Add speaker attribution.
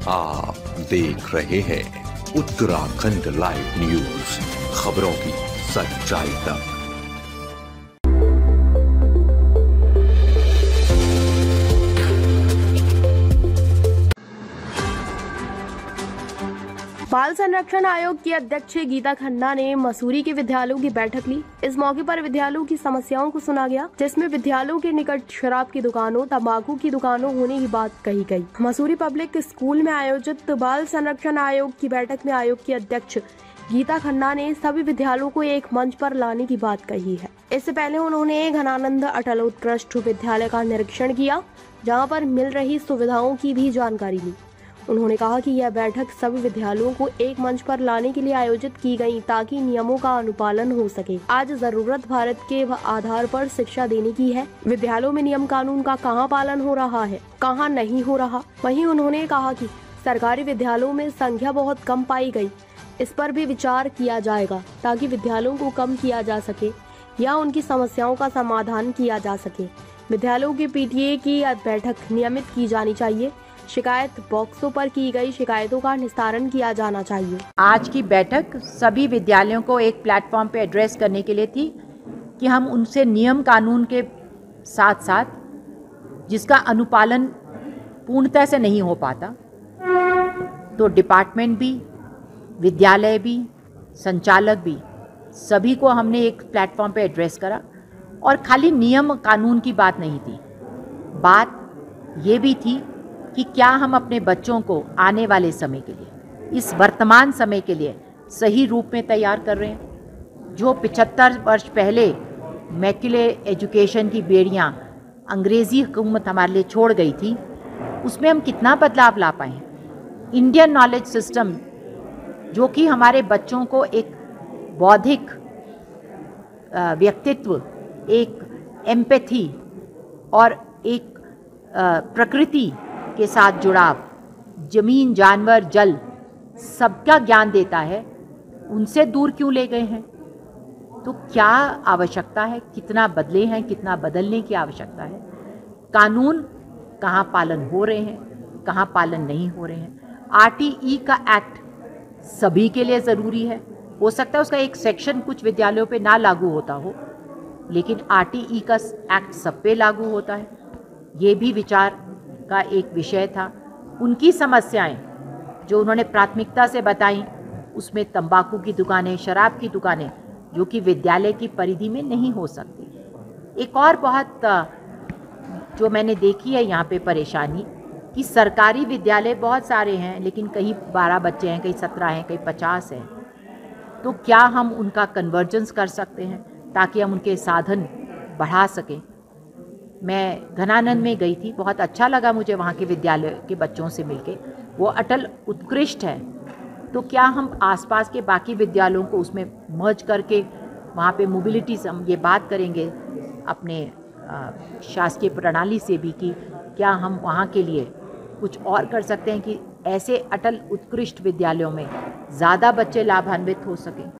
Speaker 1: आप देख रहे हैं उत्तराखंड लाइव न्यूज, खबरों की सच्चाई तक।
Speaker 2: बाल संरक्षण आयोग की अध्यक्ष गीता खन्ना ने मसूरी के विद्यालयों की बैठक ली। इस मौके पर विद्यालयों की समस्याओं को सुना गया, जिसमें विद्यालयों के निकट शराब की दुकानों, तंबाकू की दुकानों होने की बात कही गई। मसूरी पब्लिक स्कूल में आयोजित बाल संरक्षण आयोग की बैठक में आयोग की अध्यक्ष गीता खन्ना ने सभी विद्यालयों को एक मंच पर लाने की बात कही है। इससे पहले उन्होंने घनानंद अटल उत्कृष्ट विद्यालय का निरीक्षण किया, जहाँ पर मिल रही सुविधाओं की भी जानकारी ली। उन्होंने कहा कि यह बैठक सभी विद्यालयों को एक मंच पर लाने के लिए आयोजित की गई, ताकि नियमों का अनुपालन हो सके। आज जरूरत भारत के आधार पर शिक्षा देने की है। विद्यालयों में नियम कानून का कहाँ पालन हो रहा है, कहाँ नहीं हो रहा। वहीं उन्होंने कहा कि सरकारी विद्यालयों में संख्या बहुत कम पाई गई, इस पर भी विचार किया जाएगा, ताकि विद्यालयों को कम किया जा सके या उनकी समस्याओं का समाधान किया जा सके। विद्यालयों की पीटीए की बैठक नियमित की जानी चाहिए। शिकायत बॉक्सों पर की गई शिकायतों का निस्तारण किया जाना चाहिए।
Speaker 3: आज की बैठक सभी विद्यालयों को एक प्लेटफॉर्म पे एड्रेस करने के लिए थी कि हम उनसे नियम कानून के साथ साथ जिसका अनुपालन पूर्णतः से नहीं हो पाता, तो डिपार्टमेंट भी, विद्यालय भी, संचालक भी, सभी को हमने एक प्लेटफॉर्म पे एड्रेस करा। और खाली नियम कानून की बात नहीं थी, बात ये भी थी कि क्या हम अपने बच्चों को आने वाले समय के लिए, इस वर्तमान समय के लिए सही रूप में तैयार कर रहे हैं। जो 75 वर्ष पहले मैक्युलर एजुकेशन की बेड़ियाँ अंग्रेज़ी हुकूमत हमारे लिए छोड़ गई थी, उसमें हम कितना बदलाव ला पाए। इंडियन नॉलेज सिस्टम जो कि हमारे बच्चों को एक बौद्धिक व्यक्तित्व, एक एम्पैथी और एक प्रकृति के साथ जुड़ाव, जमीन, जानवर, जल, सबका ज्ञान देता है, उनसे दूर क्यों ले गए हैं। तो क्या आवश्यकता है, कितना बदले हैं, कितना बदलने की आवश्यकता है। कानून कहाँ पालन हो रहे हैं, कहाँ पालन नहीं हो रहे हैं। आरटीई का एक्ट सभी के लिए ज़रूरी है। हो सकता है उसका एक सेक्शन कुछ विद्यालयों पे ना लागू होता हो, लेकिन आरटीई का एक्ट सब पे लागू होता है। ये भी विचार का एक विषय था। उनकी समस्याएं जो उन्होंने प्राथमिकता से बताई, उसमें तंबाकू की दुकानें, शराब की दुकानें, जो कि विद्यालय की परिधि में नहीं हो सकती। एक और बहुत जो मैंने देखी है यहाँ पे परेशानी, कि सरकारी विद्यालय बहुत सारे हैं, लेकिन कहीं 12 बच्चे हैं, कहीं 17 हैं, कहीं 50 हैं। तो क्या हम उनका कन्वर्जेंस कर सकते हैं ताकि हम उनके साधन बढ़ा सकें। मैं घनानंद में गई थी, बहुत अच्छा लगा मुझे वहाँ के विद्यालय के बच्चों से मिलके। वो अटल उत्कृष्ट है, तो क्या हम आसपास के बाकी विद्यालयों को उसमें मर्ज करके वहाँ पे मोबिलिटी से हम ये बात करेंगे अपने शासकीय प्रणाली से भी, कि क्या हम वहाँ के लिए कुछ और कर सकते हैं कि ऐसे अटल उत्कृष्ट विद्यालयों में ज़्यादा बच्चे लाभान्वित हो सकें।